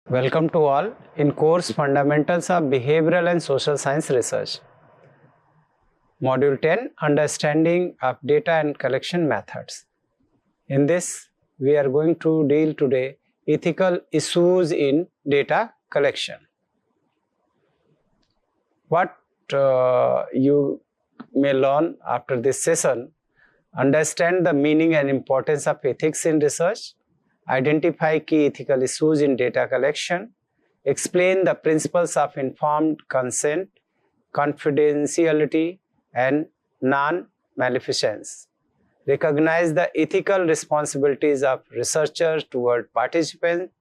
Welcome to all in course Fundamentals of Behavioral and Social Science Research. Module 10 Understanding of Data and Collection Methods. In this, we are going to deal today ethical issues in data collection. What you may learn after this session: understand the meaning and importance of ethics in research, identify key ethical issues in data collection, explain the principles of informed consent, confidentiality, and non-maleficence, recognize the ethical responsibilities of researchers toward participants,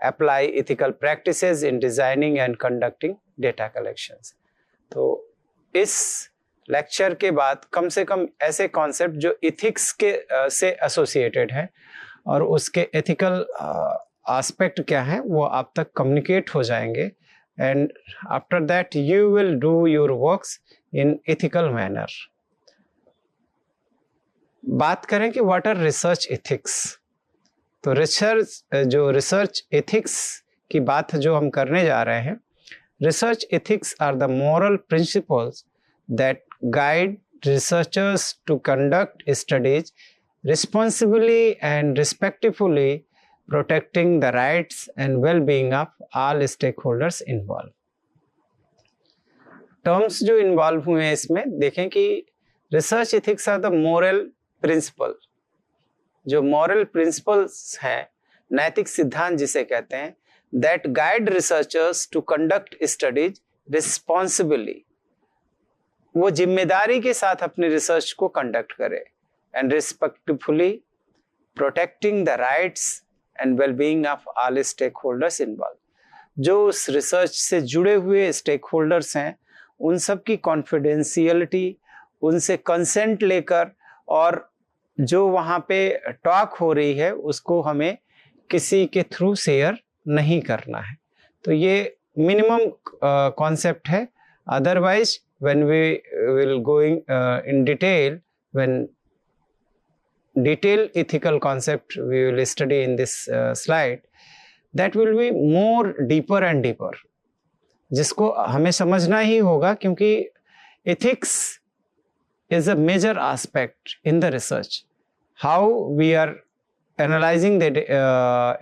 apply ethical practices in designing and conducting data collections. तो इस lecture के बाद कम से कम ऐसे concept जो ethics के से associated हैं और उसके एथिकल एस्पेक्ट क्या है वो आप तक कम्युनिकेट हो जाएंगे, and after that you will do your works in ethical manner. बात करें कि व्हाट आर रिसर्च एथिक्स. तो रिसर्च एथिक्स की बात जो हम करने जा रहे हैं, research ethics are the moral principles that guide researchers to conduct studies responsibly and respectfully, protecting the rights and well-being of all stakeholders involved. Terms जो इन्वॉल्व हुए हैं इसमें देखें कि research ethics are the moral principle. जो moral principles हैं, नैतिक सिद्धांत जिसे कहते हैं, that guide researchers to conduct studies responsibly. वो जिम्मेदारी के साथ अपने रिसर्च को कंडक्ट करे, and respectfully protecting the rights and well-being of all stakeholders involved. जो उस रिसर्च से जुड़े हुए स्टेकहोल्डर्स हैं उन सब की कॉन्फिडेंशियलिटी, उनसे कंसेंट लेकर, और जो वहाँ पे टॉक हो रही है उसको हमें किसी के थ्रू शेयर नहीं करना है. तो ये मिनिमम कॉन्सेप्ट है. Otherwise when we will going in detail, when detailed ethical concept we will study in this slide, that will be more deeper and deeper, जिसको हमें समझना ही होगा, क्योंकि ethics is a major aspect in the research. How we are analyzing the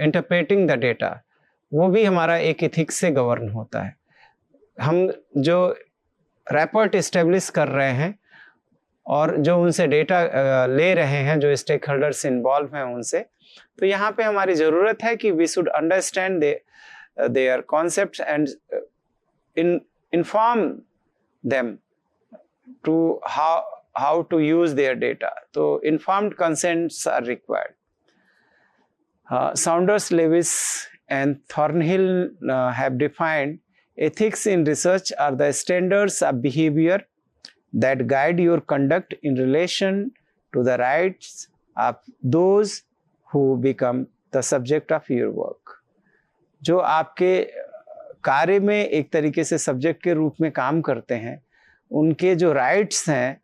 interpreting the data, वो भी हमारा एक ethics से गवर्न होता है. हम जो रैपर्ट इस्टेब्लिश कर रहे हैं और जो उनसे डेटा ले रहे हैं, जो स्टेक होल्डर्स इन्वॉल्व हैं उनसे, तो यहाँ पे हमारी ज़रूरत है कि we should understand their concepts and inform them to how to use their data. तो informed consents are required. Saunders, Lewis and Thornhill have defined ethics in research are the standards of behavior that guide your conduct in relation to the rights of those who become the subject of your work. जो आपके कार्य में एक तरीके से subject के रूप में काम करते हैं, उनके जो राइट्स हैं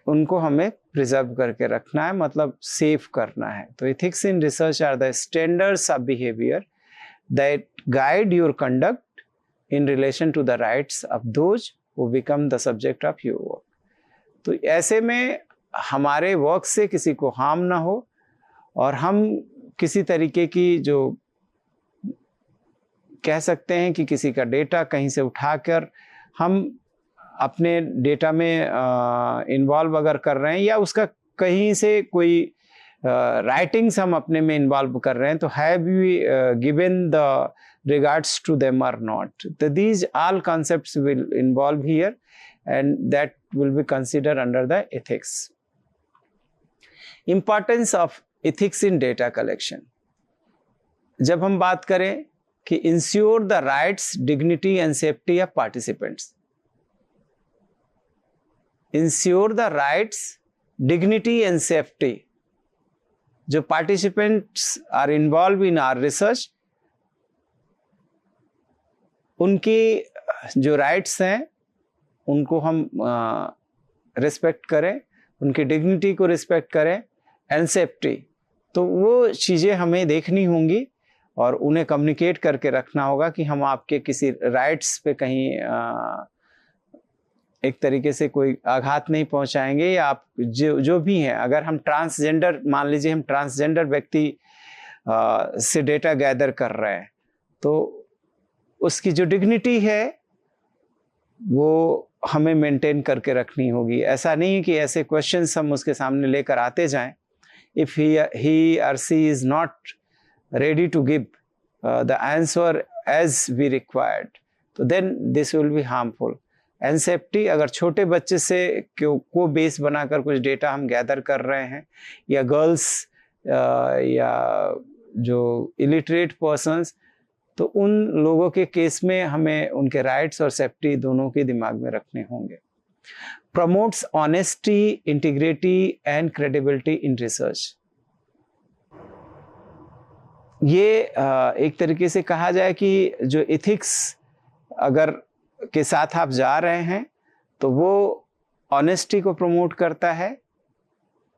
उनको हमें प्रिजर्व करके रखना है, मतलब सेव करना है. तो ethics in research are the standards of behavior that guide your conduct in relation to the rights of those who become the subject of your work. तो ऐसे में हमारे वर्क से किसी को हार्म ना हो और हम किसी तरीके की, जो कह सकते हैं कि किसी का डेटा कहीं से उठाकर हम अपने डेटा में इन्वॉल्व अगर कर रहे हैं, या उसका कहीं से कोई राइटिंग्स हम अपने में इन्वॉल्व कर रहे हैं, तो have we given the regards to them or not. These all concepts will involve here, and that will be considered under the ethics. Importance of ethics in data collection. जब हम बात करें कि ensure the rights, dignity and safety of participants. Ensure the rights, dignity and safety. जो participants are involved in our research, उनकी जो rights हैं उनको हम रिस्पेक्ट करें, उनकी डिग्निटी को रिस्पेक्ट करें, एंड सेफ्टी. तो वो चीज़ें हमें देखनी होंगी और उन्हें कम्युनिकेट करके रखना होगा कि हम आपके किसी राइट्स पे कहीं एक तरीके से कोई आघात नहीं पहुंचाएंगे, या आप जो भी हैं, अगर हम ट्रांसजेंडर, मान लीजिए हम ट्रांसजेंडर व्यक्ति से डेटा गैदर कर रहे हैं, तो उसकी जो डिग्निटी है वो हमें मेंटेन करके रखनी होगी। ऐसा नहीं है कि ऐसे क्वेश्चंस हम उसके सामने लेकर आते जाएं, if he or she is not ready to give the answer as we required, तो then this will be harmful. And safety, अगर छोटे बच्चे से को बेस बनाकर कुछ डेटा हम गैदर कर रहे हैं, या गर्ल्स या जो इलिटरेट पर्सन्स, तो उन लोगों के केस में हमें उनके राइट्स और सेफ्टी दोनों के दिमाग में रखने होंगे। Promotes honesty, integrity and credibility in research. ये एक तरीके से कहा जाए कि जो एथिक्स अगर के साथ आप जा रहे हैं, तो वो ऑनेस्टी को प्रमोट करता है,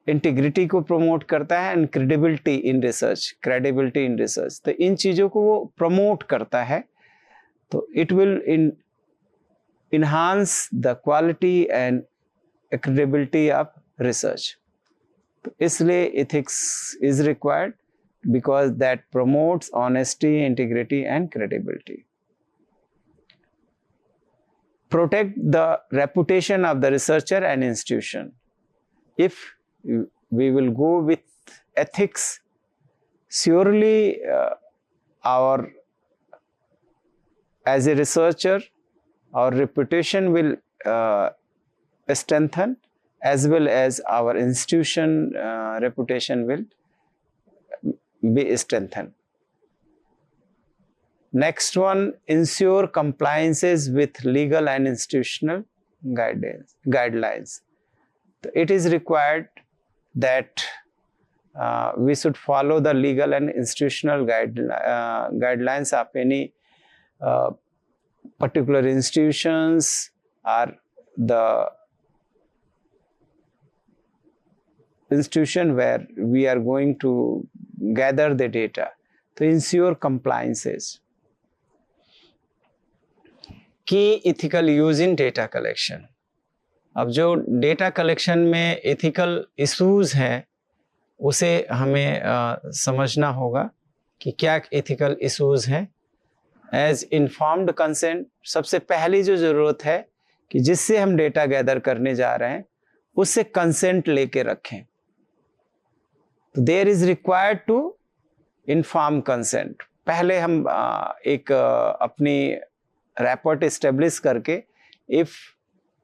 इंटीग्रिटी को प्रमोट करता है, एंड क्रेडिबिलिटी इन रिसर्च, तो इन चीजों को वो प्रमोट करता है। तो it will enhance the quality and credibility of research. तो इसलिए ethics is required because that promotes honesty, integrity and credibility. Protect the reputation of the researcher and institution. If we will go with ethics, surely as a researcher, our reputation will strengthen, as well as our institution reputation will be strengthened. Next one, ensure compliances with legal and institutional guidelines. So it is required that we should follow the legal and institutional guidelines of any particular institutions or the institution where we are going to gather the data. To ensure compliances. की ethical use in data collection. अब जो data collection में ethical issues हैं, उसे हमें समझना होगा कि क्या एथिकल इश्यूज हैं। एज इन्फॉर्म्ड कंसेंट, सबसे पहली जो ज़रूरत है कि जिससे हम डेटा गैदर करने जा रहे हैं उससे कंसेंट लेके रखें। तो there is required to inform consent. पहले हम एक अपनी रैपोर्ट एस्टेब्लिश करके, if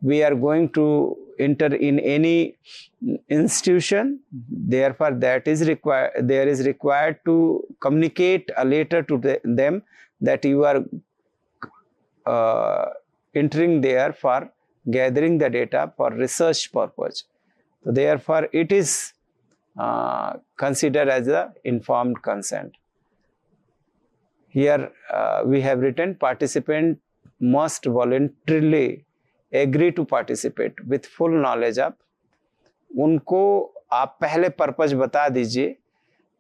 we are going to enter in any institution, therefore there is required to communicate a letter to them that you are entering there for gathering the data for research purpose. So therefore it is considered as a informed consent. Here we have written, participant must voluntarily agree to participate with full knowledge of. उनको आप पहले purpose बता दीजिए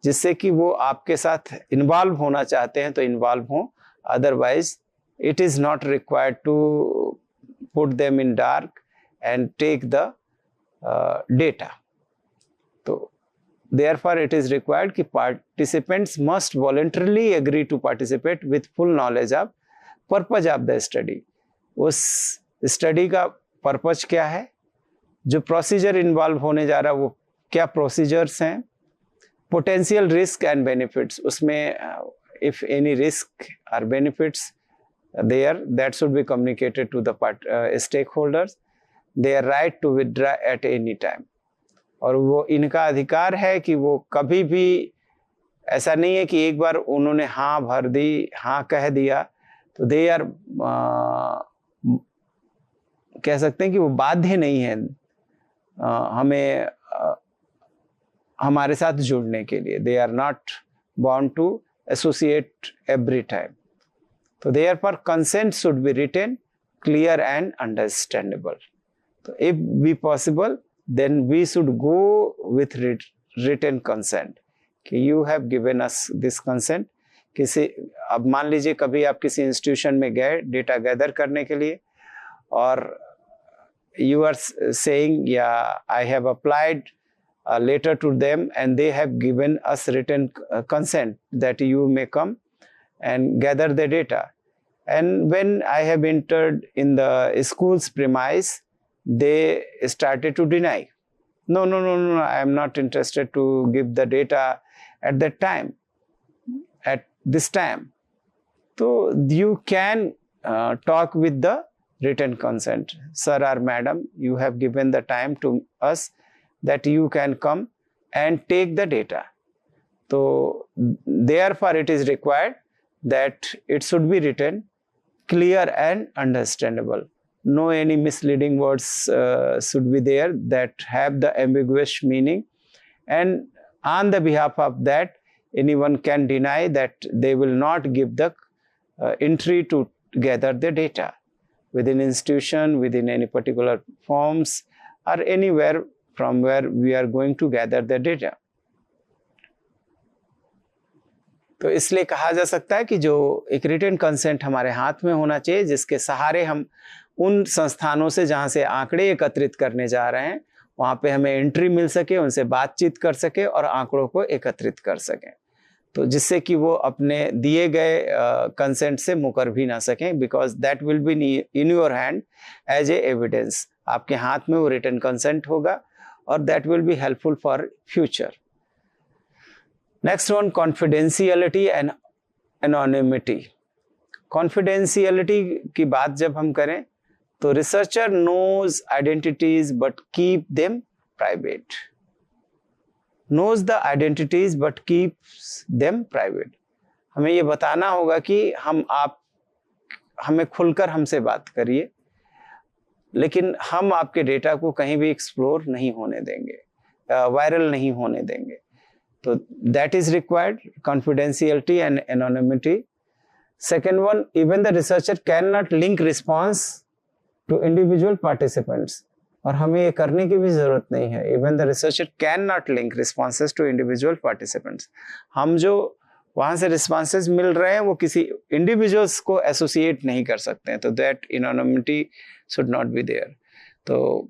जिससे कि वो आपके साथ इन्वॉल्व होना चाहते हैं तो इन्वॉल्व हों, otherwise it is not required to put them in dark and take the data. तो therefore it is required कि participants must voluntarily agree to participate with full knowledge of purpose of the study. उस study का purpose क्या है, जो procedure involve होने जा रहा है वो क्या प्रोसीजर्स हैं, पोटेंशियल रिस्क एंड बेनिफिट्स, उसमें इफ एनी रिस्क और benefits there that should be communicated to the stakeholders, their right to withdraw at any time. और वो इनका अधिकार है कि वो कभी भी, ऐसा नहीं है कि एक बार उन्होंने हाँ भर दी, हाँ कह दिया तो दे आर कह सकते हैं कि वो बाध्य नहीं है हमें हमारे साथ जुड़ने के लिए। They are not bound to associate every time. तो therefore consent should be written, clear and understandable. तो if be possible then we should go with written consent कि you have given us this consent किसी, अब मान लीजिए कभी आप किसी इंस्टीट्यूशन में गए डेटा गैदर करने के लिए, और you are saying, yeah, I have applied a letter to them and they have given us written consent that you may come and gather the data. And when I have entered in the school's premise, they started to deny. No, I am not interested to give the data at that time, at this time. So you can talk with the written consent. Sir or madam, you have given the time to us that you can come and take the data. So therefore it is required that it should be written clear and understandable. No any misleading words should be there that have the ambiguous meaning, and on the behalf of that anyone can deny that they will not give the entry to gather the data within institution, within any particular forms, or anywhere from where we are going to gather the data. तो इसलिए कहा जा सकता है कि जो एक written consent हमारे हाथ में होना चाहिए, जिसके सहारे हम उन संस्थानों से जहां से आंकड़े एकत्रित करने जा रहे हैं वहां पे हमें एंट्री मिल सके, उनसे बातचीत कर सके और आंकड़ों को एकत्रित कर सकें, तो जिससे कि वो अपने दिए गए कंसेंट से मुकर भी ना सकें, because that will be in your hand as a evidence. आपके हाथ में वो रिटन कंसेंट होगा और that will be helpful for future. Next one, confidentiality and anonymity. Confidentiality की बात जब हम करें तो researcher knows identities but keep them private. knows the identities but keeps them private. हमें ये बताना होगा कि हमें खुलकर हमसे बात करिए, लेकिन हम आपके डेटा को कहीं भी एक्सप्लोर नहीं होने देंगे, वायरल नहीं होने देंगे. तो that is required, confidentiality and anonymity. Second one, even the researcher cannot link response to individual participants. और हमें ये करने की भी जरूरत नहीं है. Even the researcher can not link responses to individual participants. हम जो वहां से रिस्पॉन्सेज मिल रहे हैं वो किसी इंडिविजुअल्स को एसोसिएट नहीं कर सकते हैं, तो that anonymity should not be there. तो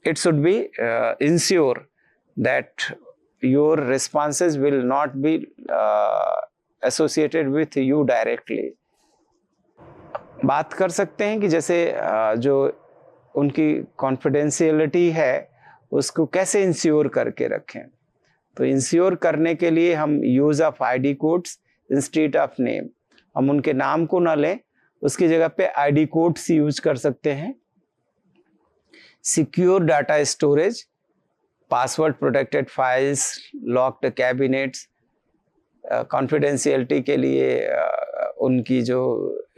it should be ensure that your responses will not be associated with you directly. बात कर सकते हैं कि जैसे जो उनकी कॉन्फिडेंशियलिटी है उसको कैसे इंश्योर करके रखें. तो इंश्योर करने के लिए हम use of ID codes instead of name, हम उनके नाम को ना लें, उसकी जगह पे आईडी कोड्स यूज कर सकते हैं. Secure data storage, password protected files, locked cabinets. Confidentiality के लिए उनकी जो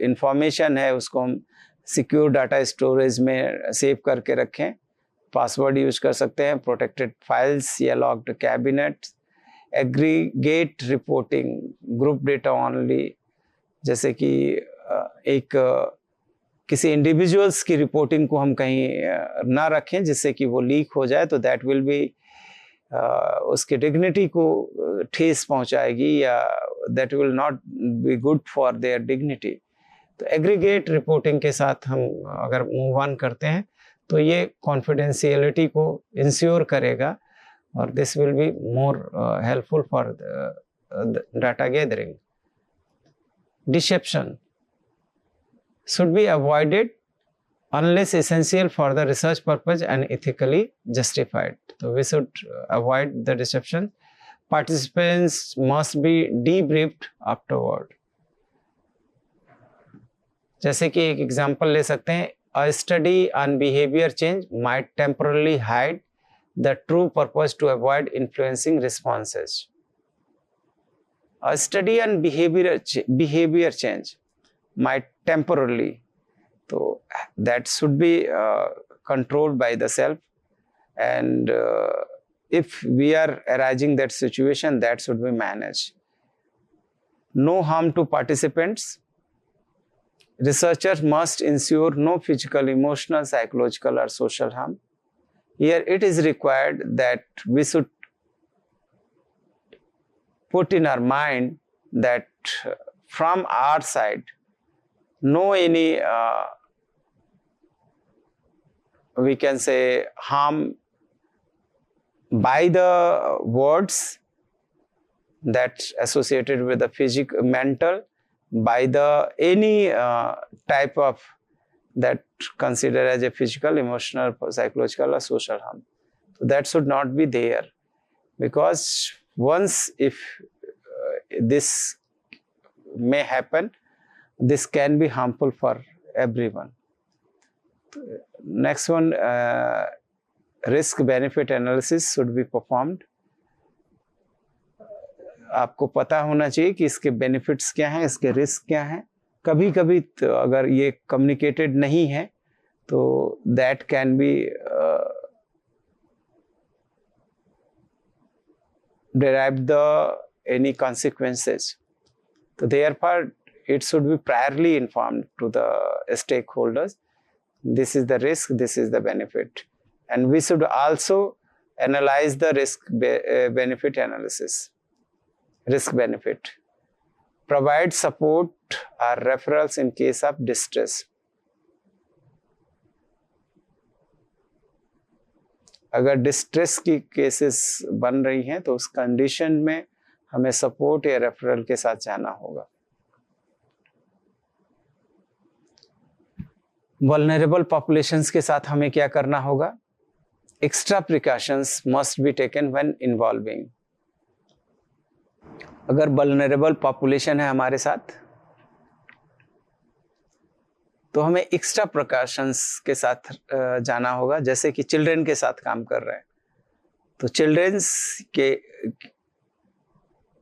इंफॉर्मेशन है उसको हम सिक्योर डाटा स्टोरेज में सेव करके रखें. पासवर्ड यूज कर सकते हैं, प्रोटेक्टेड फाइल्स या locked cabinet. Aggregate reporting, group data only, जैसे कि एक किसी इंडिविजुअल्स की रिपोर्टिंग को हम कहीं ना रखें जिससे कि वो लीक हो जाए, तो दैट विल बी उसके डिग्निटी को ठेस पहुंचाएगी या that will not be good for their dignity. तो एग्रीगेट रिपोर्टिंग के साथ हम अगर मूव ऑन करते हैं तो ये कॉन्फिडेंशियलिटी को इंश्योर करेगा और this will be more helpful for data gathering. Deception should be avoided unless essential for the research purpose and ethically justified. So we should avoid the deception. Participants must be debriefed afterward. जैसे कि एक example ले सकते हैं, a study on behavior change might temporarily hide the true purpose to avoid influencing responses. A study on behavior change might temporarily, so that should be controlled by the self, and if we are arising that situation, that should be managed. No harm to participants. Researchers must ensure no physical, emotional, psychological or social harm. Here it is required that we should put in our mind that from our side, no any we can say harm by the words that associated with the physical, mental, by the any type of that considered as a physical, emotional, psychological or social harm. So that should not be there, because once if this may happen, this can be harmful for everyone. Next one, risk benefit analysis should be performed. आपको पता होना चाहिए कि इसके benefits क्या हैं, इसके risk क्या हैं. कभी कभी तो अगर ये कम्युनिकेटेड नहीं है तो that can B derive the any consequences. So therefore it should be priorly informed to the stakeholders. This is the risk, this is the benefit, and we should also analyze the risk benefit analysis. Risk benefit, provide support or referrals in case of distress. अगर distress की cases बन रही हैं तो उस condition में हमें support या रेफरल के साथ जाना होगा. वल्नरेबल पॉपुलेशंस के साथ हमें क्या करना होगा? Extra precautions must be taken when involving. अगर वल्नरेबल पॉपुलेशन है हमारे साथ तो हमें एक्स्ट्रा प्रिकॉशंस के साथ जाना होगा. जैसे कि चिल्ड्रन के साथ काम कर रहे हैं तो चिल्ड्रंस के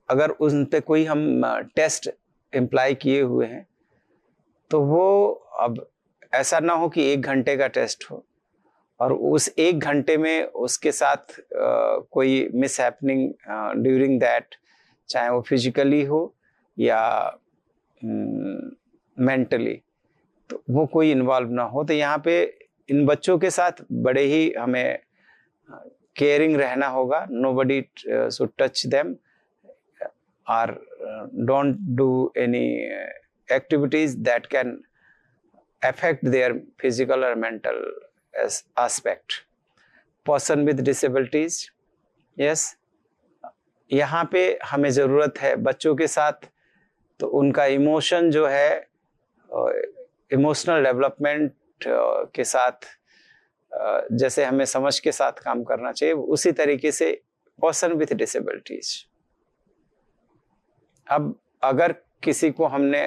अगर उन पे कोई हम टेस्ट इम्प्लाई किए हुए हैं तो वो अब ऐसा ना हो कि 1 घंटे का टेस्ट हो और उस 1 घंटे में उसके साथ कोई मिस हैपनिंग ड्यूरिंग दैट, चाहे वो फिजिकली हो या मेंटली, तो वो कोई इन्वॉल्व ना हो. तो यहाँ पे इन बच्चों के साथ बड़े ही हमें केयरिंग रहना होगा. नोबडी शुड टच देम और don't do any activities that can affect their physical और mental aspect. Person with disabilities, yes, यहाँ पे हमें ज़रूरत है बच्चों के साथ तो उनका इमोशन जो है इमोशनल डेवलपमेंट के साथ जैसे हमें समझ के साथ काम करना चाहिए, उसी तरीके से पर्सन विथ डिसेबिलिटीज. अब अगर किसी को हमने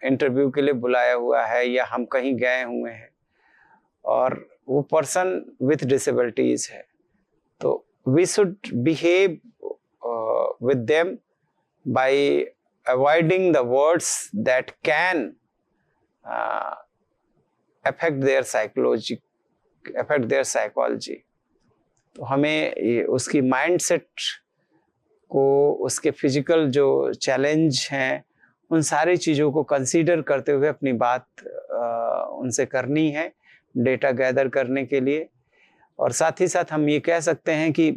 इंटरव्यू के लिए बुलाया हुआ है या हम कहीं गए हुए हैं और वो पर्सन विथ डिसेबिलिटीज है तो we should behave with them by avoiding the words that can affect their psychology. तो हमें उसकी माइंडसेट को, उसके फिजिकल जो चैलेंज हैं, उन सारी चीज़ों को कंसीडर करते हुए अपनी बात उनसे करनी है डेटा गैदर करने के लिए. और साथ ही साथ हम ये कह सकते हैं कि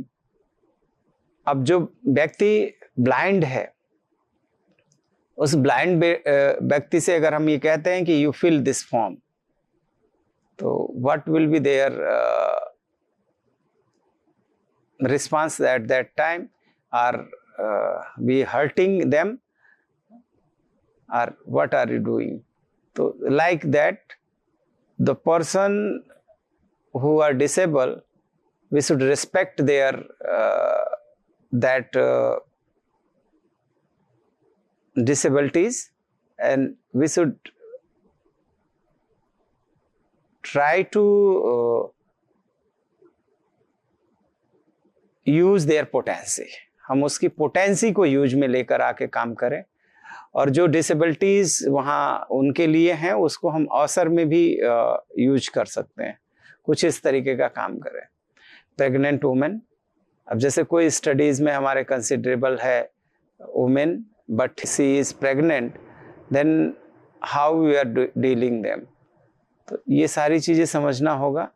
अब जो व्यक्ति ब्लाइंड है उस ब्लाइंड व्यक्ति से अगर हम ये कहते हैं कि यू फिल दिस फॉर्म, तो what will be their response at that time? Are we hurting them और व्हाट आर यू डूइंग? तो like that the person who are disabled, we should respect their disabilities, and we should try to use their potency. हम उसकी potency को use में लेकर आके काम करें और जो डिसेबिलिटीज वहाँ उनके लिए हैं उसको हम अवसर में भी यूज कर सकते हैं. कुछ इस तरीके का काम करें. प्रेग्नेंट वुमेन, अब जैसे कोई स्टडीज़ में हमारे कंसिडरेबल है women but she is pregnant, then how we are dealing them, तो ये सारी चीज़ें समझना होगा.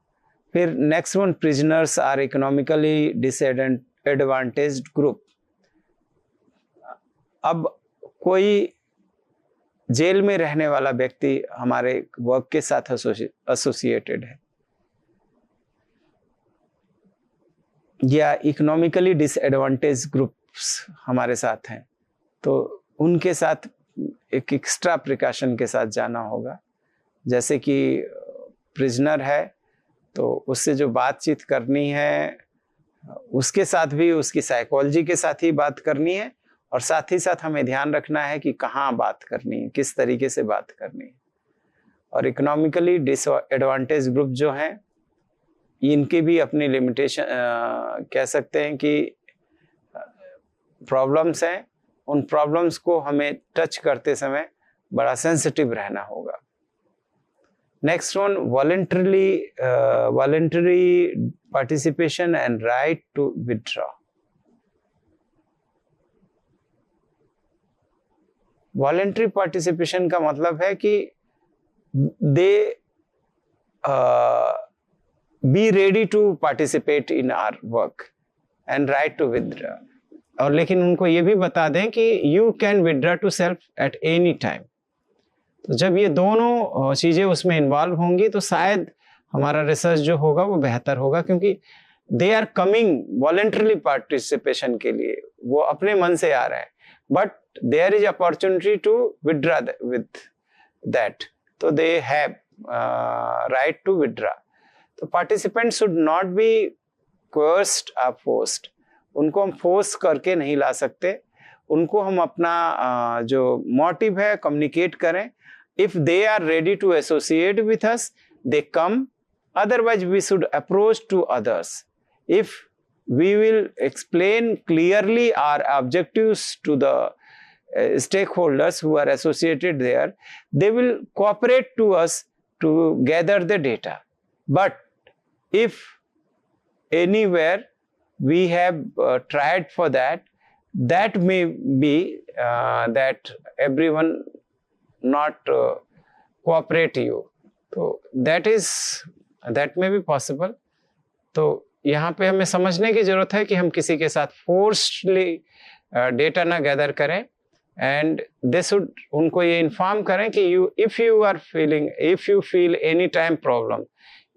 फिर next one, prisoners are economically disadvantaged group. अब कोई जेल में रहने वाला व्यक्ति हमारे वर्क के साथ एसोसिएटेड है, या इकोनॉमिकली डिसएडवांटेज ग्रुप्स हमारे साथ हैं, तो उनके साथ एक एक्स्ट्रा प्रिकॉशन के साथ जाना होगा। जैसे कि प्रिजनर है तो उससे जो बातचीत करनी है उसके साथ भी उसकी साइकोलॉजी के साथ ही बात करनी है, और साथ ही साथ हमें ध्यान रखना है कि कहाँ बात करनी है, किस तरीके से बात करनी है। और इकोनॉमिकली डिसएडवांटेज ग्रुप जो हैं इनके भी अपनी लिमिटेशन कह सकते हैं कि प्रॉब्लम्स हैं। उन प्रॉब्लम्स को हमें टच करते समय बड़ा सेंसिटिव रहना होगा। Next one, voluntary participation and right to withdraw. Voluntary participation का मतलब है कि they be ready to participate in our work and right to withdraw. और लेकिन उनको ये भी बता दें कि you can withdraw to self at any time. तो जब ये दोनों चीज़ें उसमें इन्वॉल्व होंगी तो शायद हमारा रिसर्च जो होगा वो बेहतर होगा, क्योंकि they are coming voluntarily participation के लिए, वो अपने मन से आ रहे हैं, but there is opportunity to withdraw with that, तो they have right to withdraw. तो participant should not be coerced or forced। उनको हम फोर्स करके नहीं ला सकते, उनको हम अपना जो मोटिव है कम्युनिकेट करें। If they are ready to associate with us they come, otherwise we should approach to others। if we will explain clearly our objectives to the stakeholders who are associated there, they will cooperate to us to gather the data। but if anywhere we have tried for that, that may be that everyone not cooperate you, तो that may be possible। तो यहाँ पे हमें समझने की जरूरत है कि हम किसी के साथ फोर्सली डेटा ना गैदर करें, एंड दे शुड उनको ये इन्फॉर्म करें कि if you feel any time problem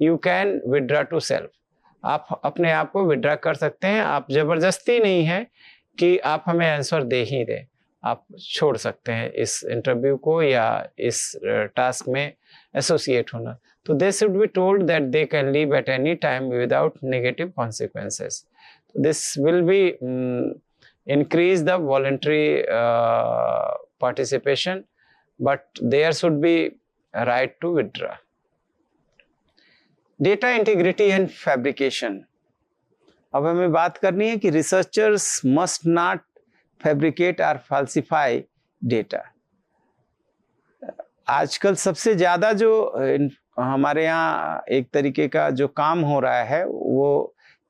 you can withdraw to self. आप अपने आप को विथड्रॉ कर सकते हैं, आप जबरदस्ती नहीं है कि आप हमें आंसर दे ही दें, आप छोड़ सकते हैं इस इंटरव्यू को या इस टास्क में एसोसिएट होना। तो they should be told that they can leave at any time without negative consequences. This will B increase the voluntary participation, but there should be a right to withdraw। Data integrity and fabrication। अब हमें बात करनी है कि researchers must not fabricate or falsify data। आजकल सबसे ज़्यादा जो हमारे यहाँ एक तरीके का जो काम हो रहा है वो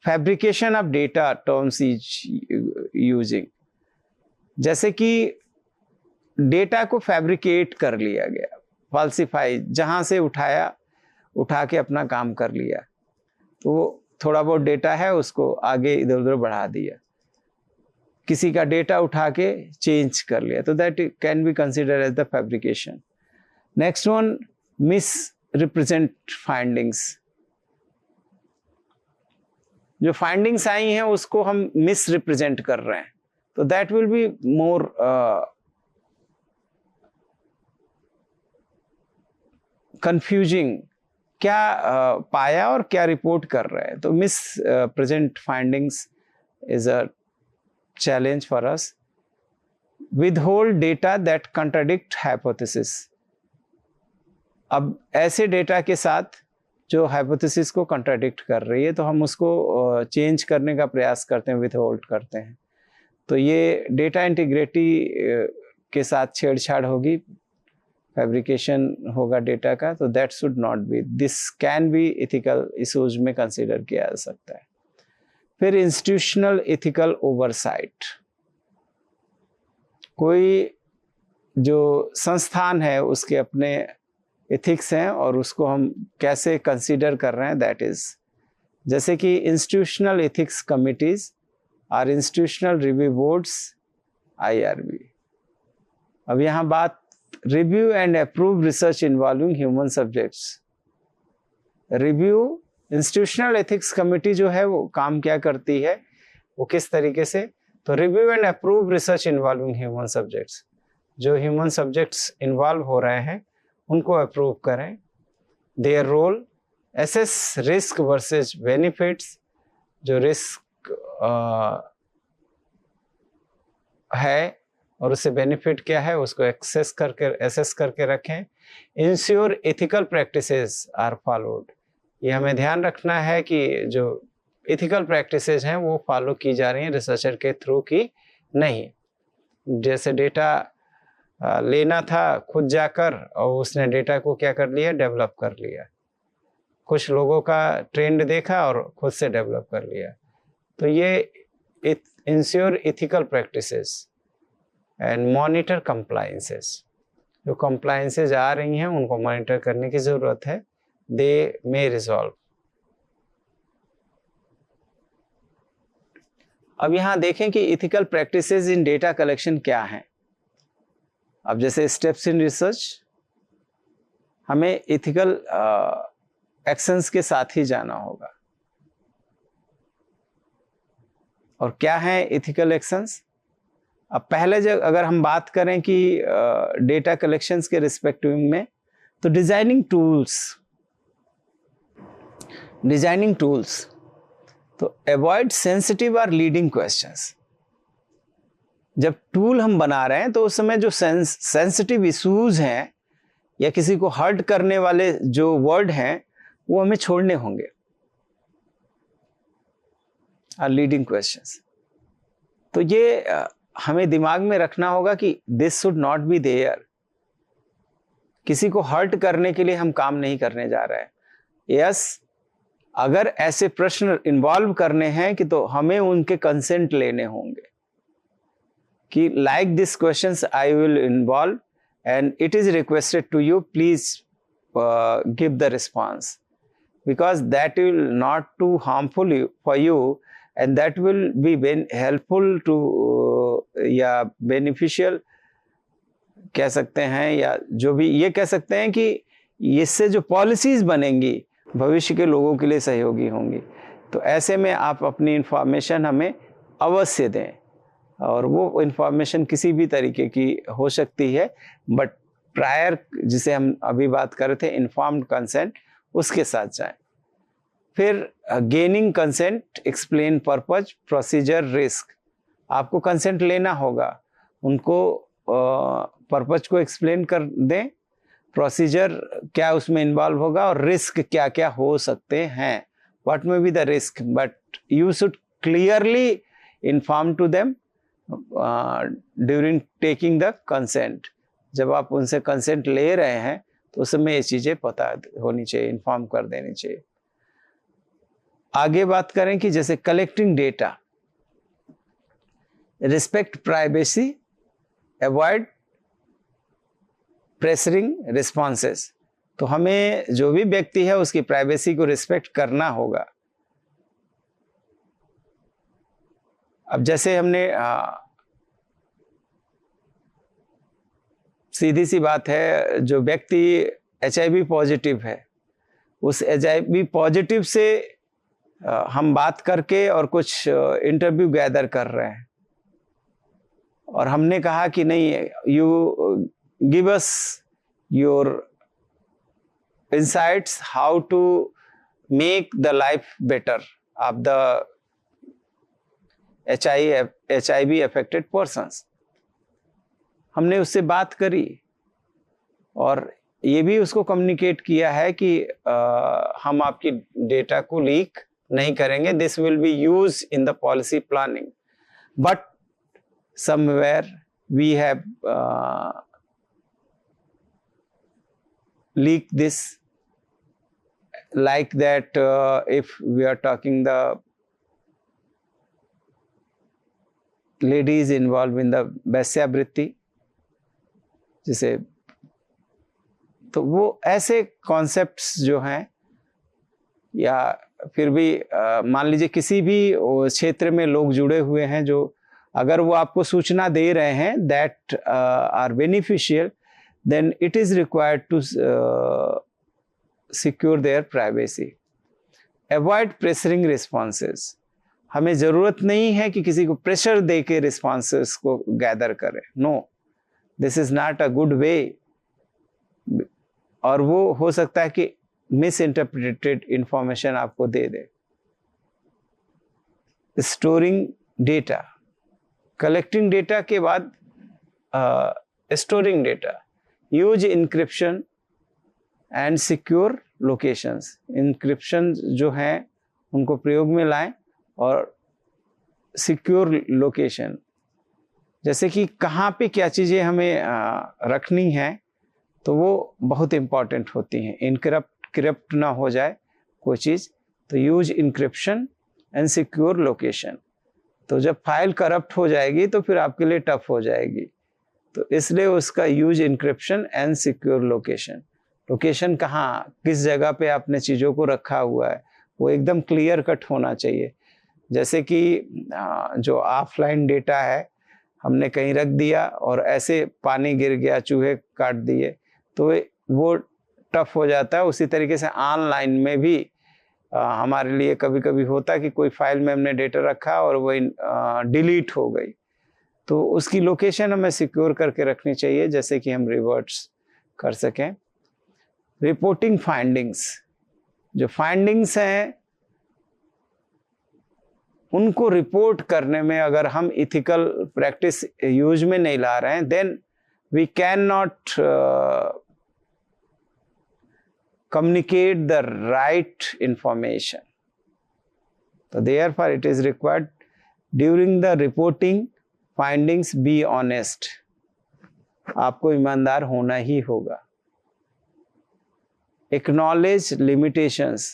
fabrication of data terms is using. जैसे कि डेटा को फैब्रिकेट कर लिया गया, फाल्सिफाई, जहाँ से उठा के अपना काम कर लिया, तो थोड़ा बहुत डेटा है उसको आगे इधर उधर बढ़ा दिया, किसी का डेटा उठा के चेंज कर लिया, तो that can be consider as the fabrication. Next one, misrepresent findings. जो फाइंडिंग्स आई हैं उसको हम मिस रिप्रेजेंट कर रहे हैं, तो that will be more confusing. क्या पाया और क्या रिपोर्ट कर रहे हैं, तो misrepresent findings is a challenge for us. Withhold data that contradict hypothesis. अब ऐसे डेटा के साथ जो हाइपोथेसिस को कंट्राडिक्ट कर रही है तो हम उसको चेंज करने का प्रयास करते हैं, विथहोल्ड करते हैं, तो ये डेटा इंटीग्रिटी के साथ छेड़छाड़ होगी, फैब्रिकेशन होगा डेटा का, तो that should not B. This can be ethical issues में कंसीडर किया जा सकता है। फिर इंस्टीट्यूशनल इथिकल ओवरसाइट। कोई जो संस्थान है उसके अपने एथिक्स हैं और उसको हम कैसे कंसीडर कर रहे हैं, दैट इज, जैसे कि इंस्टीट्यूशनल एथिक्स कमिटीज और इंस्टीट्यूशनल रिव्यू बोर्ड्स, IRB। अब यहाँ बात review and approve research involving human subjects. Review institutional ethics committee जो है वो काम क्या करती है, वो किस तरीके से, तो review and approve research involving human subjects, जो ह्यूमन सब्जेक्ट्स इन्वॉल्व हो रहे हैं उनको अप्रूव करें। Their role assess risk versus benefits, जो रिस्क है और उससे बेनिफिट क्या है उसको एसेस करके रखें। Ensure ethical practices are followed, ये हमें ध्यान रखना है कि जो एथिकल प्रैक्टिसेस हैं वो फॉलो की जा रही हैं रिसर्चर के थ्रू की नहीं। जैसे डेटा लेना था खुद जाकर और उसने डेटा को क्या कर लिया, डेवलप कर लिया। कुछ लोगों का ट्रेंड देखा और खुद से डेवलप कर लिया। तो ये ensure ethical practices and monitor compliances, जो कंप्लायंसेस आ रही हैं उनको मॉनिटर करने की ज़रूरत है। दे मे रिजॉल्व। अब यहाँ देखें कि एथिकल प्रैक्टिसेस इन डेटा कलेक्शन क्या हैं। अब जैसे स्टेप्स इन रिसर्च, हमें एथिकल एक्शंस के साथ ही जाना होगा। और क्या है एथिकल एक्शंस? अब पहले जब अगर हम बात करें कि डेटा कलेक्शंस के रिस्पेक्टिव में, तो डिजाइनिंग टूल्स, तो अवॉइड सेंसिटिव और लीडिंग क्वेश्चंस। जब टूल हम बना रहे हैं तो उस समय जो सेंसिटिव इश्यूज हैं या किसी को हर्ट करने वाले जो वर्ड हैं वो हमें छोड़ने होंगे। और लीडिंग क्वेश्चंस, तो ये हमें दिमाग में रखना होगा कि this should not be there. किसी को हर्ट करने के लिए हम काम नहीं करने जा रहे हैं। यस, अगर ऐसे प्रश्न इन्वॉल्व करने हैं कि तो हमें उनके कंसेंट लेने होंगे कि like this questions I will involve and it is requested to you, please give the response, because that will not to harmful for you and that will be helpful to या beneficial कह सकते हैं, या जो भी ये कह सकते हैं कि इससे जो पॉलिसीज बनेंगी भविष्य के लोगों के लिए सहयोगी होंगी। तो ऐसे में आप अपनी इंफॉर्मेशन हमें अवश्य दें, और वो इंफॉर्मेशन किसी भी तरीके की हो सकती है, बट प्रायर जिसे हम अभी बात कर रहे थे इन्फॉर्म्ड कंसेंट, उसके साथ जाएं। फिर gaining consent, explain purpose, procedure, risk. आपको कंसेंट लेना होगा, उनको पर्पज को एक्सप्लेन कर दें, प्रोसीजर क्या उसमें इन्वॉल्व होगा और रिस्क क्या क्या हो सकते हैं, what may be the risk, but you should clearly inform to them during taking the consent. जब आप उनसे कंसेंट ले रहे हैं तो उस समय ये चीज़ें पता होनी चाहिए, इन्फॉर्म कर देनी चाहिए। आगे बात करें कि जैसे collecting data, respect privacy, avoid pressuring responses. तो हमें जो भी व्यक्ति है उसकी प्राइवेसी को रिस्पेक्ट करना होगा। अब जैसे हमने सीधी सी बात है, जो व्यक्ति HIV पॉजिटिव है, उस HIV पॉजिटिव से हम बात करके और कुछ इंटरव्यू गैदर कर रहे हैं, और हमने कहा कि नहीं, you give us your insights how to make the life better of the HIV affected persons। हमने उससे बात करी और ये भी उसको कम्युनिकेट किया है कि हम आपकी डेटा को लीक नहीं करेंगे, this will be use in the policy planning, but somewhere we have leak this, like that if we are talking the ladies involved in the वैश्यावृत्ति, जैसे, तो वो ऐसे कॉन्सेप्ट्स जो हैं, या फिर भी मान लीजिए किसी भी क्षेत्र में लोग जुड़े हुए हैं जो अगर वो आपको सूचना दे रहे हैं that are beneficial, then it is required to secure their privacy. Avoid pressuring responses. हमें ज़रूरत नहीं है कि किसी को प्रेशर दे के रिस्पॉन्सेस को गैदर करें. No, this is not a good way. और वो हो सकता है कि मिस इंटरप्रिटेड इंफॉर्मेशन आपको दे दे. स्टोरिंग डेटा, कलेक्टिंग डेटा के बाद storing data. Use encryption and secure locations. Encryption जो हैं उनको प्रयोग में लाएं और सिक्योर लोकेशन, जैसे कि कहाँ पे क्या चीज़ें हमें रखनी हैं, तो वो बहुत इम्पॉर्टेंट होती हैं. करप्ट ना हो जाए कोई चीज़, तो use encryption and secure location. तो जब फाइल करप्ट हो जाएगी तो फिर आपके लिए टफ हो जाएगी. तो इसलिए उसका use encryption and secure location. Location कहाँ, किस जगह पे आपने चीज़ों को रखा हुआ है, वो एकदम क्लियर कट होना चाहिए. जैसे कि जो ऑफलाइन डेटा है, हमने कहीं रख दिया और ऐसे पानी गिर गया, चूहे काट दिए, तो वो टफ हो जाता है. उसी तरीके से ऑनलाइन में भी हमारे लिए कभी कभी होता है कि कोई फाइल में हमने डेटा रखा और वो डिलीट हो गई, तो उसकी लोकेशन हमें सिक्योर करके रखनी चाहिए, जैसे कि हम रिवर्ट्स कर सकें. रिपोर्टिंग फाइंडिंग्स, जो फाइंडिंग्स हैं उनको रिपोर्ट करने में अगर हम इथिकल प्रैक्टिस यूज में नहीं ला रहे हैं, then we can not communicate the right information. So therefore it is required during the reporting findings be honest. आपको ईमानदार होना ही होगा. Acknowledge limitations.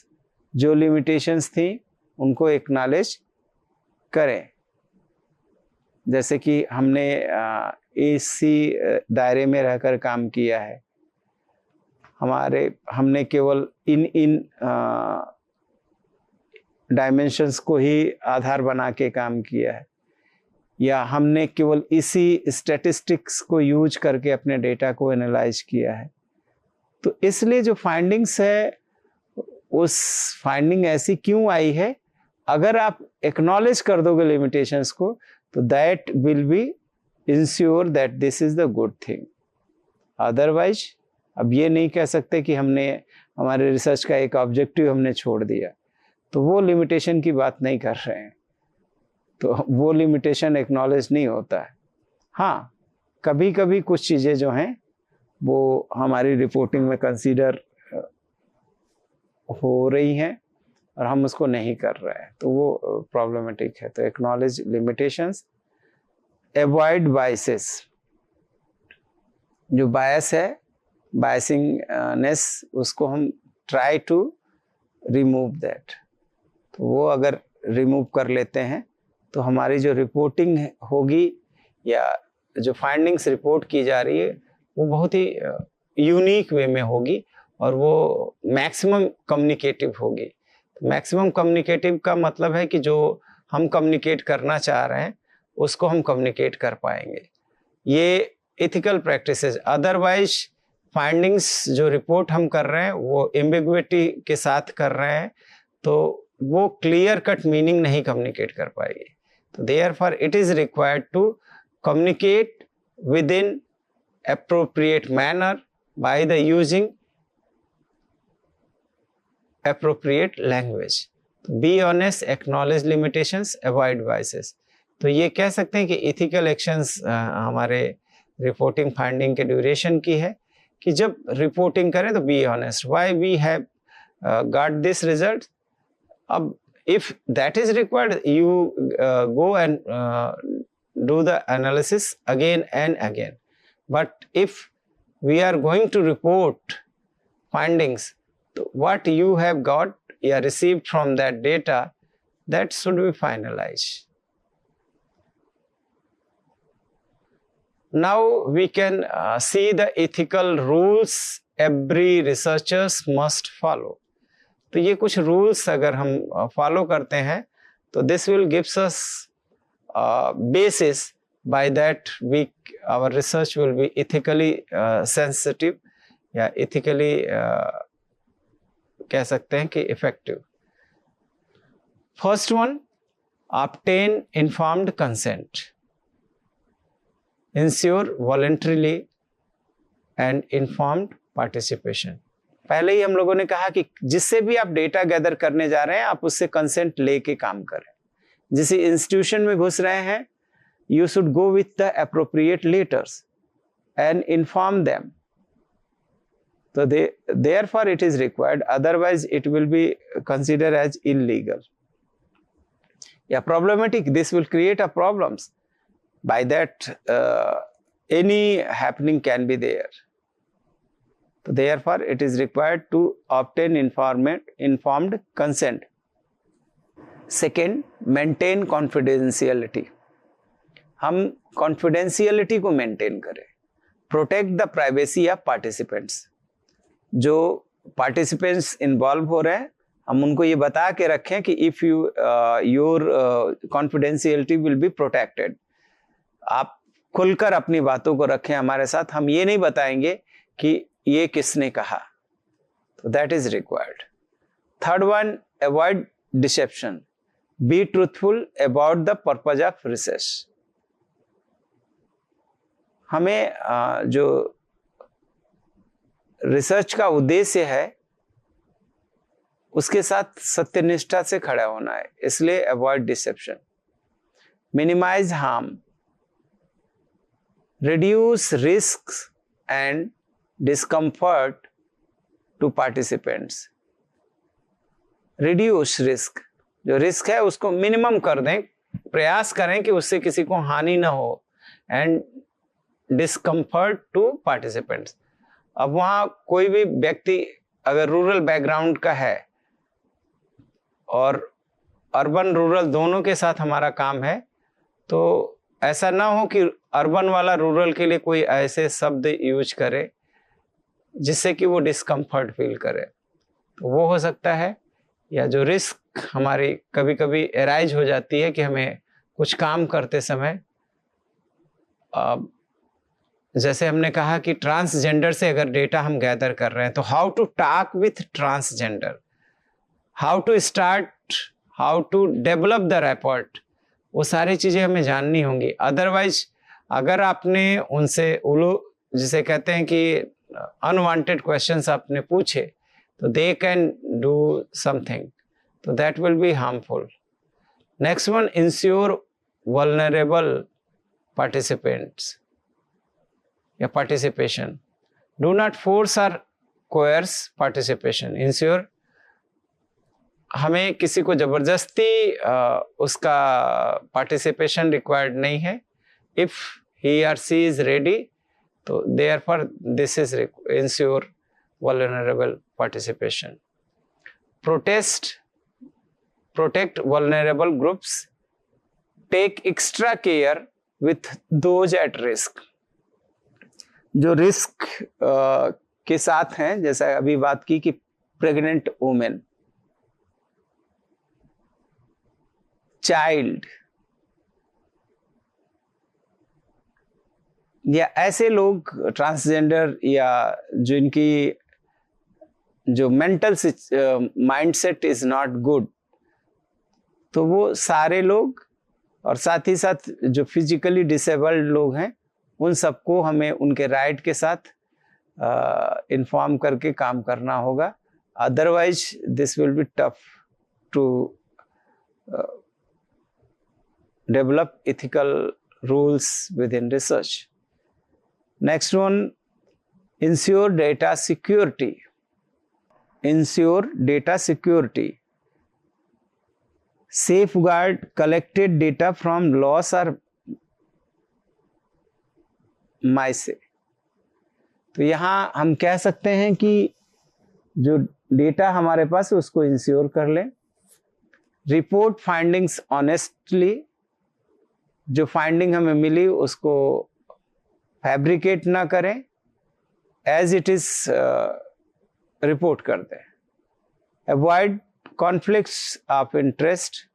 जो limitations थी उनको acknowledge करें. जैसे कि हमने इसी दायरे में रहकर काम किया है, हमने केवल इन डायमेंशंस को ही आधार बना के काम किया है, या हमने केवल इसी स्टैटिस्टिक्स को यूज करके अपने डेटा को एनालाइज किया है. तो इसलिए जो फाइंडिंग्स है, उस फाइंडिंग ऐसी क्यों आई है, अगर आप एक्नॉलेज कर दोगे लिमिटेशंस को, तो that will B ensure that this is the good thing. Otherwise अब ये नहीं कह सकते कि हमने हमारे रिसर्च का एक ऑब्जेक्टिव हमने छोड़ दिया, तो वो लिमिटेशन की बात नहीं कर रहे हैं, तो वो लिमिटेशन एक्नॉलेज नहीं होता है. हाँ, कभी कभी कुछ चीज़ें जो हैं वो हमारी रिपोर्टिंग में कंसीडर हो रही हैं और हम उसको नहीं कर रहे हैं, तो वो प्रॉब्लमेटिक है. तो एक्नॉलेज लिमिटेशंस. Avoid biases. जो बायस है, बायसिंगनेस, उसको हम ट्राई टू रिमूव दैट. तो वो अगर रिमूव कर लेते हैं तो हमारी जो रिपोर्टिंग होगी या जो फाइंडिंग्स रिपोर्ट की जा रही है वो बहुत ही यूनिक वे में होगी और वो मैक्सिमम कम्युनिकेटिव होगी. मैक्सिमम कम्युनिकेटिव का मतलब है कि जो हम कम्युनिकेट करना चाह रहे हैं उसको हम कम्युनिकेट कर पाएंगे. ये इथिकल प्रैक्टिसेस. अदरवाइज फाइंडिंग्स जो रिपोर्ट हम कर रहे हैं वो एम्बिग्विटी के साथ कर रहे हैं, तो वो क्लियर कट मीनिंग नहीं कम्युनिकेट कर पाएगी. तो therefore it is required to communicate within appropriate manner by the using appropriate language. Be honest, acknowledge limitations, avoid biases. तो ये कह सकते हैं कि ethical actions हमारे reporting finding के duration की है कि जब reporting करें तो be honest. Why we have got this result? अब if that is required, you go and do the analysis again and again. But if we are going to report findings, what you have got, you received from that data, that should be finalized. Now we can see the ethical rules every researchers must follow. तो ये कुछ rules अगर हम follow करते हैं तो this will gives us basis. By that our research will be ethically sensitive या ethically कह सकते हैं कि effective. First one, obtain informed consent. Ensure voluntarily and informed participation. पहले ही हम लोगों ने कहा कि जिससे भी आप डेटा गैदर करने जा रहे हैं आप उससे कंसेंट लेके काम करें. जिस इंस्टीट्यूशन में घुस रहे हैं, you should go with the appropriate letters and inform them. So therefore it is required, otherwise it will be considered as illegal. Yeah, problematic. This will create a problems. By that any happening can be there. So therefore it is required to obtain informed consent. Second, maintain confidentiality. हम confidentiality को maintain करें. Protect the privacy of participants. जो participants involve हो रहे हैं, हम उनको ये बता के रखें कि if your confidentiality will be protected. आप खुलकर अपनी बातों को रखें हमारे साथ. हम ये नहीं बताएंगे कि ये किसने कहा. So that is required. Third one, avoid deception. Be truthful about the purpose of research. हमें जो रिसर्च का उद्देश्य है उसके साथ सत्यनिष्ठा से खड़ा होना है. इसलिए avoid deception. Minimize harm. Reduce risk and discomfort to participants. Reduce risk. जो रिस्क है उसको मिनिमम कर दें. प्रयास करें कि उससे किसी को हानि ना हो. And discomfort to participants. अब वहाँ कोई भी व्यक्ति अगर रूरल बैकग्राउंड का है और अर्बन रूरल दोनों के साथ हमारा काम है, तो ऐसा ना हो कि अर्बन वाला रूरल के लिए कोई ऐसे शब्द यूज करे जिससे कि वो डिस्कम्फर्ट फील करे. तो वो हो सकता है. या जो रिस्क हमारी कभी कभी एराइज हो जाती है कि हमें कुछ काम करते समय, जैसे हमने कहा कि ट्रांसजेंडर से अगर डेटा हम गैदर कर रहे हैं तो how to talk with transgender, how to start, how to develop the rapport, वो सारी चीज़ें हमें जाननी होंगी. अदरवाइज अगर आपने उनसे जिसे कहते हैं कि अनवांटेड क्वेश्चंस आपने पूछे तो दे कैन डू समथिंग, तो that will be harmful. Next one, ensure vulnerable participants या participation. Do not force or coerce participation. Ensure. हमें किसी को जबरदस्ती उसका participation required नहीं है. If he or she is ready, तो therefore this is ensure vulnerable participation. Protect vulnerable groups. Take extra care with those at risk. जो risk के साथ हैं, जैसा अभी बात की कि प्रेग्नेंट वुमेन, चाइल्ड, या ऐसे लोग ट्रांसजेंडर या जिनकी जो mental mindset is not good, तो वो सारे लोग, और साथ ही साथ जो फिजिकली डिसेबल्ड लोग हैं, उन सबको हमें उनके राइट के साथ इन्फॉर्म करके काम करना होगा. Otherwise this will be tough to develop ethical rules within research. Next one, ensure data security. Ensure data security. Safeguard collected data from loss और से. तो यहाँ हम कह सकते हैं कि जो डेटा हमारे पास है उसको इंश्योर कर लें. Report findings honestly. जो फाइंडिंग हमें मिली उसको फैब्रिकेट ना करें, एज इट इज रिपोर्ट कर दें. Avoid conflicts of interest.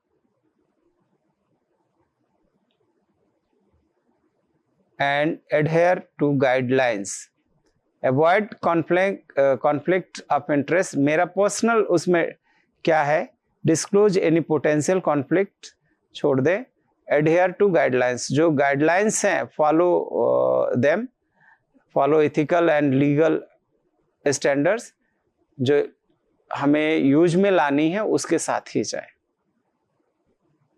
and adhere to guidelines. Avoid conflict of interest. मेरा पर्सनल उसमें क्या है, disclose any potential conflict छोड़ दे, adhere to guidelines, जो guidelines हैं follow them, follow ethical and legal standards जो हमें यूज में लानी है उसके साथ ही जाए.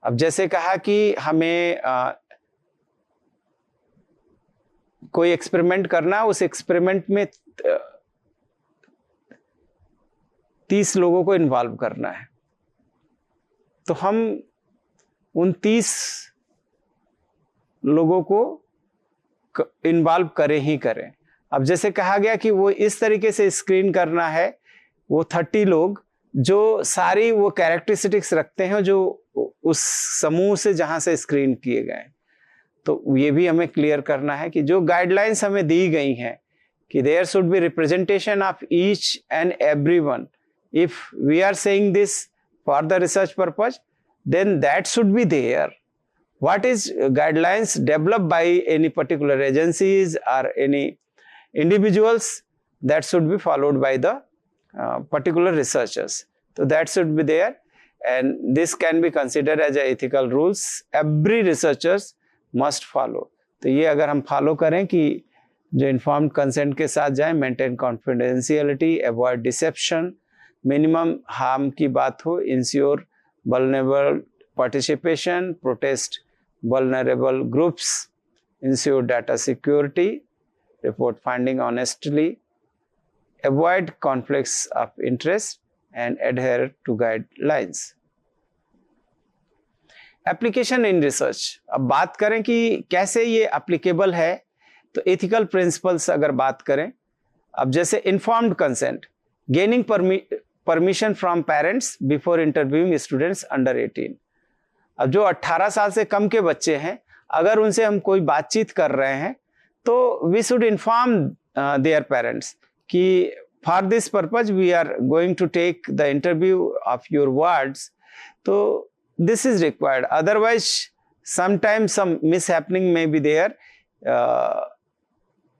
अब जैसे कहा कि हमें कोई एक्सपेरिमेंट करना, उस एक्सपेरिमेंट में 30 लोगों को इन्वॉल्व करना है, तो हम उन 30 लोगों को इन्वॉल्व करें ही करें. अब जैसे कहा गया कि वो इस तरीके से स्क्रीन करना है, वो 30 लोग जो सारी वो कैरेक्टरिस्टिक्स रखते हैं जो उस समूह से जहां से स्क्रीन किए गए. तो ये भी हमें क्लियर करना है कि जो गाइडलाइंस हमें दी गई हैं कि there should be representation of each and everyone. If we are saying this for the research purpose, then that should be there. What is guidelines developed by any particular agencies or any individuals, that should be followed by the particular researchers. So that should be there, and this can be considered as a ethical rules. Every researchers must follow. तो ये अगर हम follow करें कि जो informed consent के साथ जाएं, maintain confidentiality, avoid deception, minimum harm की बात हो, ensure vulnerable participation, protest vulnerable groups, ensure data security, report finding honestly, avoid conflicts of interest, and adhere to guidelines. Application in research. अब बात करें कि कैसे ये एप्लीकेबल है, तो एथिकल प्रिंसिपल्स अगर बात करें, अब जैसे informed consent, gaining permission from parents before interviewing students under 18. अब जो 18 साल से कम के बच्चे हैं, अगर उनसे हम कोई बातचीत कर रहे हैं तो we should inform their parents कि for this purpose we are going to take the interview of your words. तो this is required. Otherwise, sometimes some mishappening may be there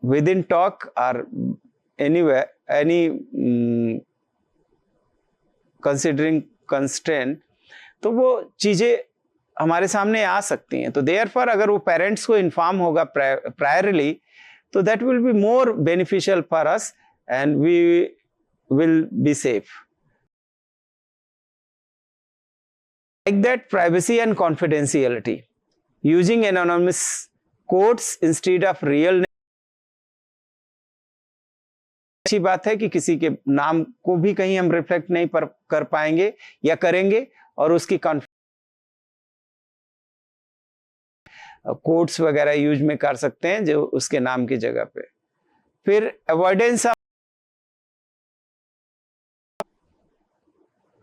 within talk or anywhere, any considering constraint. तो वो चीजें हमारे सामने आ सकती हैं. तो therefore अगर वो पेरेंट्स को इन्फॉर्म होगा प्रायरली, तो that will be more beneficial for us and we will be safe. Like that, privacy and confidentiality, using anonymous codes instead of real name. अच्छी बात है कि किसी के नाम को भी कहीं हम रिफ्लेक्ट नहीं कर पाएंगे या करेंगे, और उसकी कोड्स वगैरह यूज में कर सकते हैं जो उसके नाम की जगह पे. फिर अवॉइडेंस ऑफ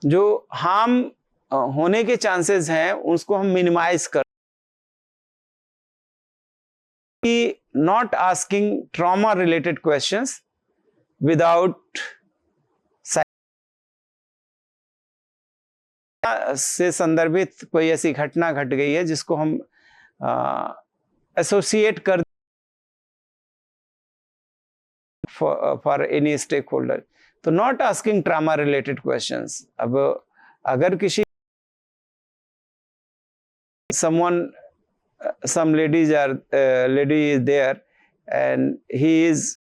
जो हार्म होने के चांसेस हैं उसको हम मिनिमाइज कर. Not asking trauma related questions without से संदर्भित कोई ऐसी घटना घट गई है जिसको हम एसोसिएट कर फॉर एनी स्टेक होल्डर. तो not asking trauma related questions. अब अगर किसी some lady is there and he is,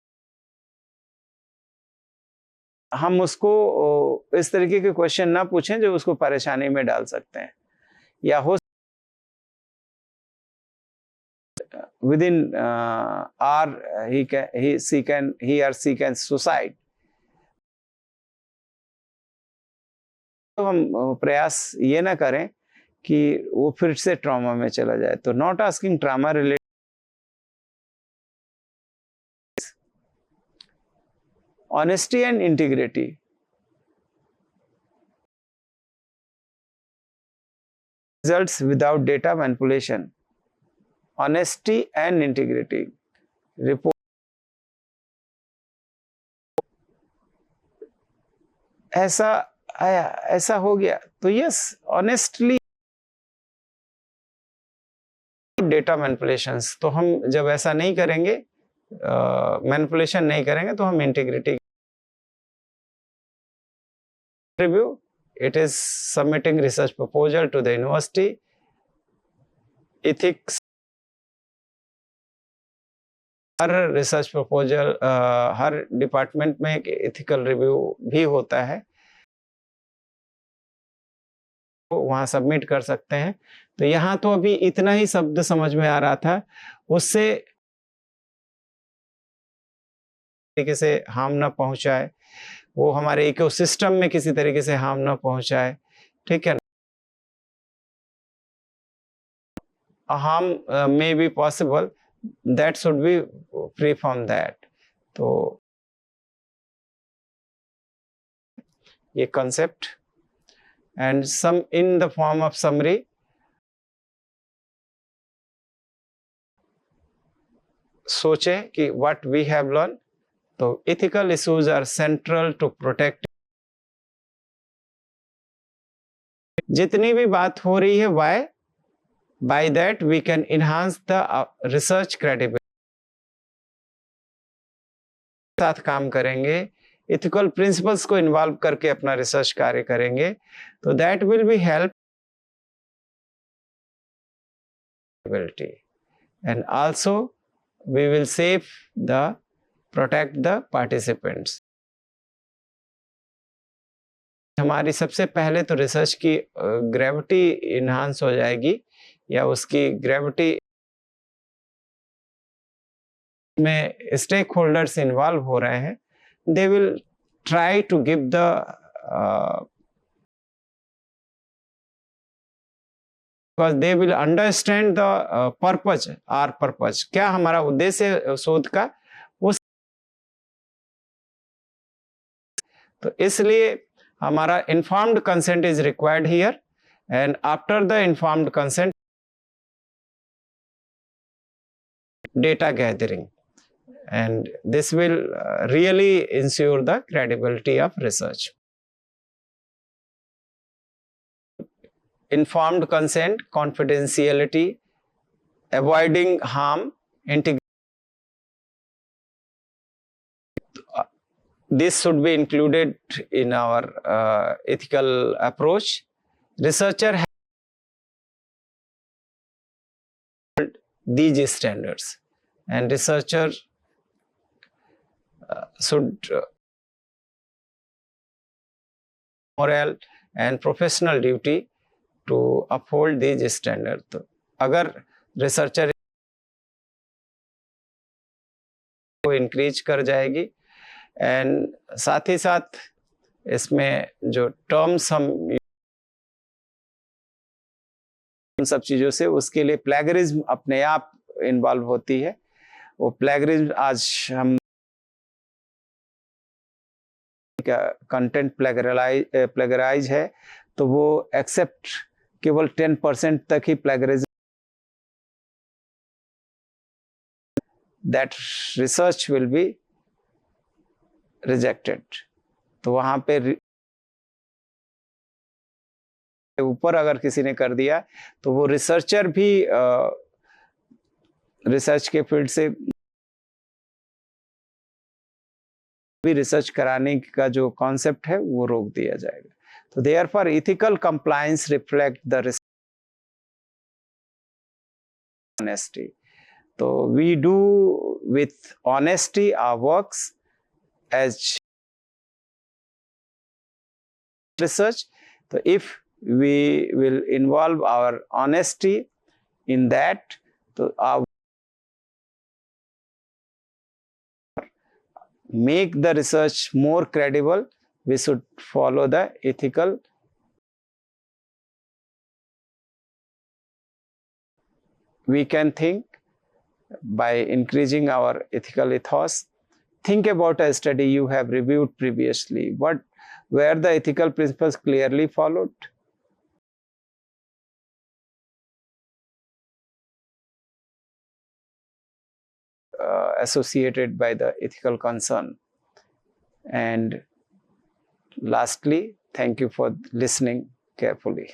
हम उसको इस तरीके के क्वेश्चन ना पूछें जो उसको परेशानी में डाल सकते हैं, या हो within or he or she can suicide. तो हम प्रयास ये ना करें कि वो फिर से ट्रॉमा में चला जाए. तो not asking trauma related. Honesty and integrity, results without data manipulation. Honesty and integrity, report ऐसा हो गया तो यस, ऑनेस्टली डेटा मैनिपुलेशंस। तो हम जब ऐसा नहीं करेंगे, मैनिपुलेशन नहीं करेंगे, तो हम integrity review, it is submitting research proposal to the university, ethics, her research proposal, her department में एक एथिकल रिव्यू भी होता है, वहाँ सबमिट कर सकते हैं। तो यहाँ तो अभी इतना ही शब्द समझ में आ रहा था, उससे तरीके से हार्म ना पहुंचाए, वो हमारे इकोसिस्टम में किसी तरीके से हार्म ना पहुंचाए, ठीक है। Harm may be possible, that should be free from that. तो ये concept and some in the form of summary, सोचे कि what we have learned। तो ethical issues are central to protect, जितनी भी बात हो रही है, why, by that we can enhance the research credibility, साथ काम करेंगे, ethical principles को इन्वॉल्व करके अपना रिसर्च कार्य करेंगे, तो that will be help and also we will save the protect the participants। हमारी सबसे पहले तो रिसर्च की ग्रेविटी इन्हांस हो जाएगी, या उसकी ग्रेविटी में स्टेक होल्डर्स इन्वॉल्व हो रहे हैं, they will try to give the because they will understand the purpose, our purpose, क्या हमारा उद्देश्य है शोध का, उस तो इसलिए हमारा informed consent is required here, and after the informed consent, data gathering, and this will really ensure the credibility of research. Informed consent, confidentiality, avoiding harm, integrity. This should be included in our ethical approach. Researcher has these standards, and researcher should moral and professional duty to uphold these standards। तो अगर researcher को increase कर जाएगी, and साथ ही साथ इसमें जो terms हम इन सब चीज़ों से, उसके लिए प्लेगरिज्म अपने आप इन्वॉल्व होती है। वो प्लेगरिज्म आज हम का कंटेंट प्लेगराइज है, तो वो एक्सेप्ट केवल 10% तक ही plagiarism, that research will be rejected. तो वहां पे ऊपर अगर किसी ने कर दिया, तो वो रिसर्चर भी रिसर्च के फील्ड से भी रिसर्च कराने का जो कॉन्सेप्ट है वो रोक दिया जाएगा। तो therefore ethical compliance reflect the honesty। तो we do with honesty our works as research। तो if we will involve our honesty in that, तो our make the research more credible, we should follow the ethical. We can think by increasing our ethical ethos. Think about a study you have reviewed previously. What were the ethical principles clearly followed? Associated by the ethical concern. And lastly, thank you for listening carefully.